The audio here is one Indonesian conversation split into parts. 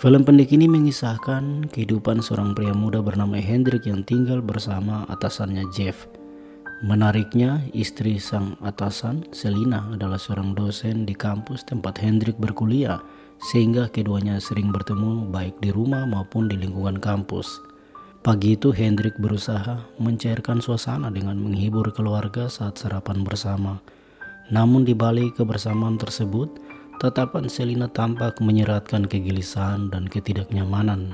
Film pendek ini mengisahkan kehidupan seorang pria muda bernama Hendrik yang tinggal bersama atasannya Jeff. Menariknya, istri sang atasan, Selina, adalah seorang dosen di kampus tempat Hendrik berkuliah, sehingga keduanya sering bertemu baik di rumah maupun di lingkungan kampus. Pagi itu Hendrik berusaha mencairkan suasana dengan menghibur keluarga saat sarapan bersama. Namun di balik kebersamaan tersebut, tatapan Selina tampak menyeratkan kegelisahan dan ketidaknyamanan.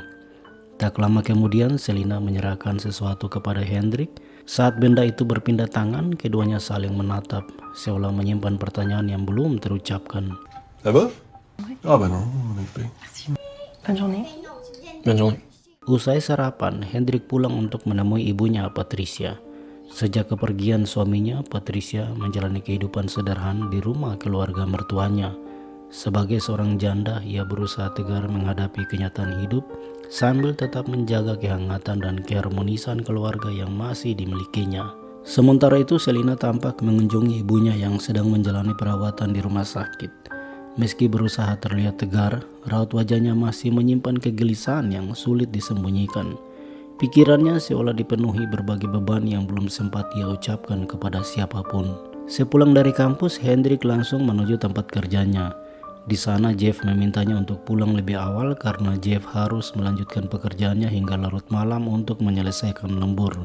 Tak lama kemudian Selina menyerahkan sesuatu kepada Hendrik. Saat benda itu berpindah tangan, keduanya saling menatap, seolah menyimpan pertanyaan yang belum terucapkan. Ça va? Ah bah non, on est payé. Bonne journée. Bonne journée. Usai sarapan, Hendrik pulang untuk menemui ibunya, Patricia. Sejak kepergian suaminya, Patricia menjalani kehidupan sederhana di rumah keluarga mertuanya. Sebagai seorang janda, ia berusaha tegar menghadapi kenyataan hidup sambil tetap menjaga kehangatan dan keharmonisan keluarga yang masih dimilikinya. Sementara itu, Selina tampak mengunjungi ibunya yang sedang menjalani perawatan di rumah sakit. Meski berusaha terlihat tegar, raut wajahnya masih menyimpan kegelisahan yang sulit disembunyikan. Pikirannya seolah dipenuhi berbagai beban yang belum sempat ia ucapkan kepada siapapun. Sepulang dari kampus, Hendrik langsung menuju tempat kerjanya. Di sana Jeff memintanya untuk pulang lebih awal karena Jeff harus melanjutkan pekerjaannya hingga larut malam untuk menyelesaikan lembur.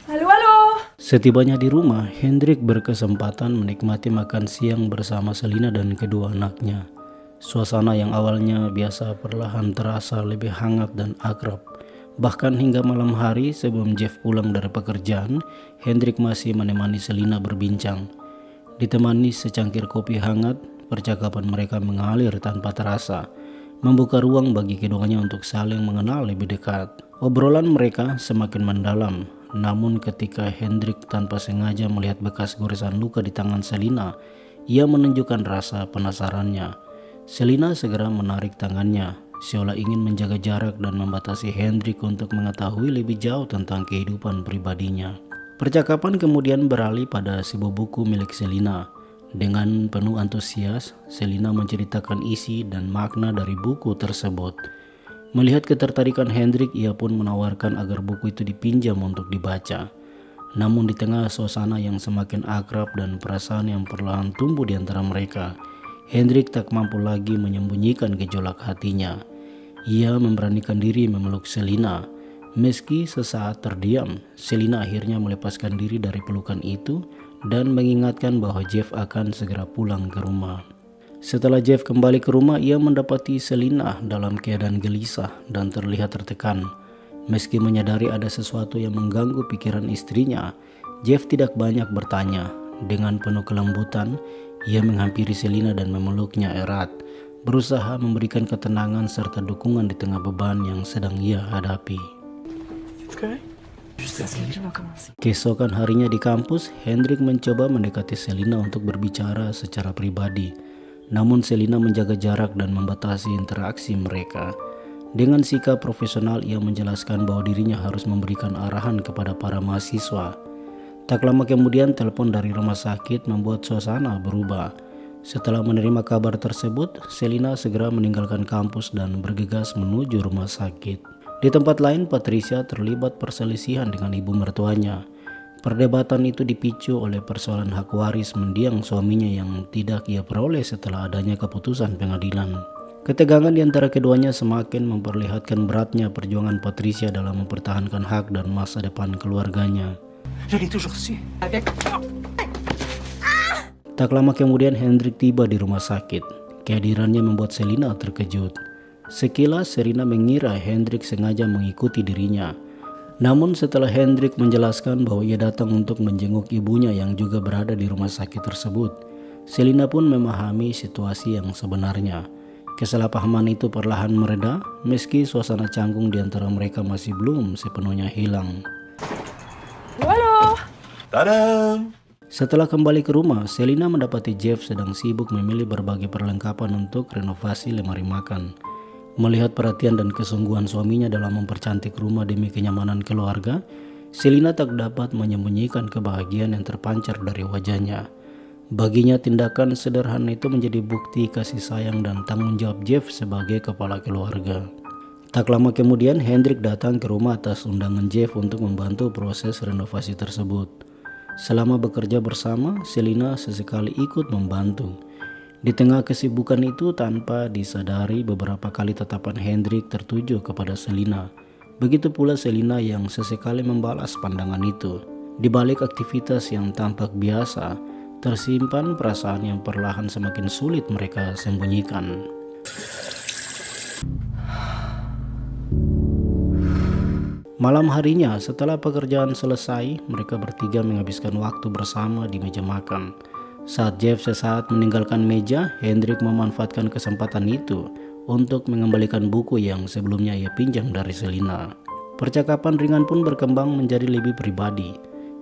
Halo, halo. Setibanya di rumah, Hendrik berkesempatan menikmati makan siang bersama Selina dan kedua anaknya. Suasana yang awalnya biasa perlahan terasa lebih hangat dan akrab. Bahkan hingga malam hari sebelum Jeff pulang dari pekerjaan, Hendrik masih menemani Selina berbincang. Ditemani secangkir kopi hangat, percakapan mereka mengalir tanpa terasa, membuka ruang bagi keduanya untuk saling mengenal lebih dekat. Obrolan mereka semakin mendalam, namun ketika Hendrik tanpa sengaja melihat bekas goresan luka di tangan Selina, ia menunjukkan rasa penasarannya. Selina segera menarik tangannya, seolah ingin menjaga jarak dan membatasi Hendrik untuk mengetahui lebih jauh tentang kehidupan pribadinya. Percakapan kemudian beralih pada sebuah buku milik Selina. Dengan penuh antusias, Selina menceritakan isi dan makna dari buku tersebut. Melihat ketertarikan Hendrik, ia pun menawarkan agar buku itu dipinjam untuk dibaca. Namun di tengah suasana yang semakin akrab dan perasaan yang perlahan tumbuh di antara mereka, Hendrik tak mampu lagi menyembunyikan gejolak hatinya. Ia memberanikan diri memeluk Selina. Meski sesaat terdiam, Selina akhirnya melepaskan diri dari pelukan itu dan mengingatkan bahwa Jeff akan segera pulang ke rumah. Setelah Jeff kembali ke rumah, ia mendapati Selina dalam keadaan gelisah dan terlihat tertekan. Meski menyadari ada sesuatu yang mengganggu pikiran istrinya, Jeff tidak banyak bertanya. Dengan penuh kelembutan, ia menghampiri Selina dan memeluknya erat, berusaha memberikan ketenangan serta dukungan di tengah beban yang sedang ia hadapi. Keesokan harinya di kampus, Hendrik mencoba mendekati Selina untuk berbicara secara pribadi. Namun Selina menjaga jarak dan membatasi interaksi mereka. Dengan sikap profesional, ia menjelaskan bahwa dirinya harus memberikan arahan kepada para mahasiswa. Tak lama kemudian telepon dari rumah sakit membuat suasana berubah. Setelah menerima kabar tersebut, Selina segera meninggalkan kampus dan bergegas menuju rumah sakit. Di tempat lain, Patricia terlibat perselisihan dengan ibu mertuanya. Perdebatan itu dipicu oleh persoalan hak waris mendiang suaminya yang tidak ia peroleh setelah adanya keputusan pengadilan. Ketegangan di antara keduanya semakin memperlihatkan beratnya perjuangan Patricia dalam mempertahankan hak dan masa depan keluarganya. Je l'ai toujours su. Tak lama kemudian Hendrik tiba di rumah sakit. Kehadirannya membuat Selina terkejut. Sekilas Selina mengira Hendrik sengaja mengikuti dirinya. Namun setelah Hendrik menjelaskan bahwa ia datang untuk menjenguk ibunya yang juga berada di rumah sakit tersebut, Selina pun memahami situasi yang sebenarnya. Kesalahpahaman itu perlahan mereda, meski suasana canggung di antara mereka masih belum sepenuhnya hilang. Halo. Tadam! Setelah kembali ke rumah, Selina mendapati Jeff sedang sibuk memilih berbagai perlengkapan untuk renovasi lemari makan. Melihat perhatian dan kesungguhan suaminya dalam mempercantik rumah demi kenyamanan keluarga, Selina tak dapat menyembunyikan kebahagiaan yang terpancar dari wajahnya. Baginya tindakan sederhana itu menjadi bukti kasih sayang dan tanggung jawab Jeff sebagai kepala keluarga. Tak lama kemudian Hendrik datang ke rumah atas undangan Jeff untuk membantu proses renovasi tersebut. Selama bekerja bersama, Selina sesekali ikut membantu. Di tengah kesibukan itu, tanpa disadari beberapa kali tatapan Hendrik tertuju kepada Selina. Begitu pula Selina yang sesekali membalas pandangan itu. Di balik aktivitas yang tampak biasa, tersimpan perasaan yang perlahan semakin sulit mereka sembunyikan. Malam harinya, setelah pekerjaan selesai, mereka bertiga menghabiskan waktu bersama di meja makan. Saat Jeff sesaat meninggalkan meja, Hendrik memanfaatkan kesempatan itu untuk mengembalikan buku yang sebelumnya ia pinjam dari Selina. Percakapan ringan pun berkembang menjadi lebih pribadi,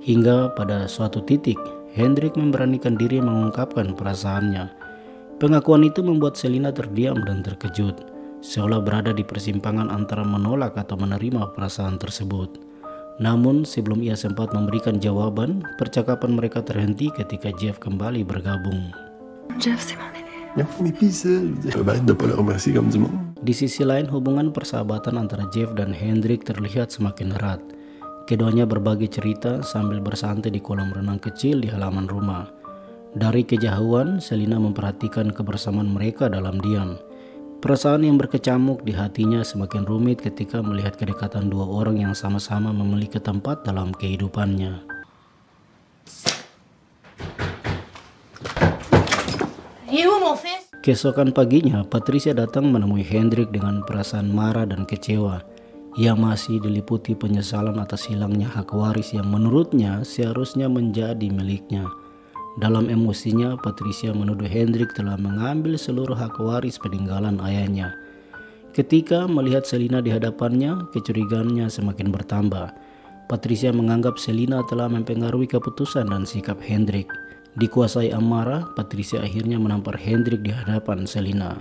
hingga pada suatu titik, Hendrik memberanikan diri mengungkapkan perasaannya. Pengakuan itu membuat Selina terdiam dan terkejut, seolah berada di persimpangan antara menolak atau menerima perasaan tersebut. Namun sebelum ia sempat memberikan jawaban, percakapan mereka terhenti ketika Jeff kembali bergabung. Jeff, c'est mon bébé. Il faut m'épicer. Je vais bête de pas le remercier comme du monde. Di sisi lain, hubungan persahabatan antara Jeff dan Hendrik terlihat semakin erat. Keduanya berbagi cerita sambil bersantai di kolam renang kecil di halaman rumah. Dari kejauhan, Selina memperhatikan kebersamaan mereka dalam diam. Perasaan yang berkecamuk di hatinya semakin rumit ketika melihat kedekatan dua orang yang sama-sama memiliki tempat dalam kehidupannya. Keesokan paginya, Patricia datang menemui Hendrik dengan perasaan marah dan kecewa. Ia masih diliputi penyesalan atas hilangnya hak waris yang menurutnya seharusnya menjadi miliknya. Dalam emosinya, Patricia menuduh Hendrik telah mengambil seluruh hak waris peninggalan ayahnya. Ketika melihat Selina di hadapannya, kecurigaannya semakin bertambah. Patricia menganggap Selina telah mempengaruhi keputusan dan sikap Hendrik. Dikuasai amarah, Patricia akhirnya menampar Hendrik di hadapan Selina.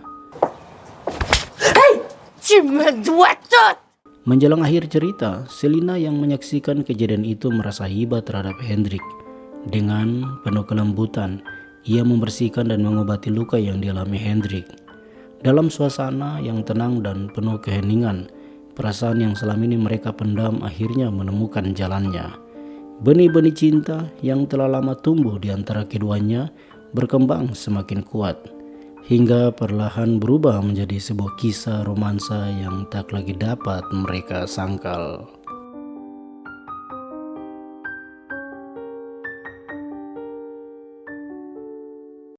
Hey, tu me dois tout! Menjelang akhir cerita, Selina yang menyaksikan kejadian itu merasa iba terhadap Hendrik. Dengan penuh kelembutan, ia membersihkan dan mengobati luka yang dialami Hendrik. Dalam suasana yang tenang dan penuh keheningan, perasaan yang selama ini mereka pendam akhirnya menemukan jalannya. Benih-benih cinta yang telah lama tumbuh di antara keduanya berkembang semakin kuat, hingga perlahan berubah menjadi sebuah kisah romansa yang tak lagi dapat mereka sangkal.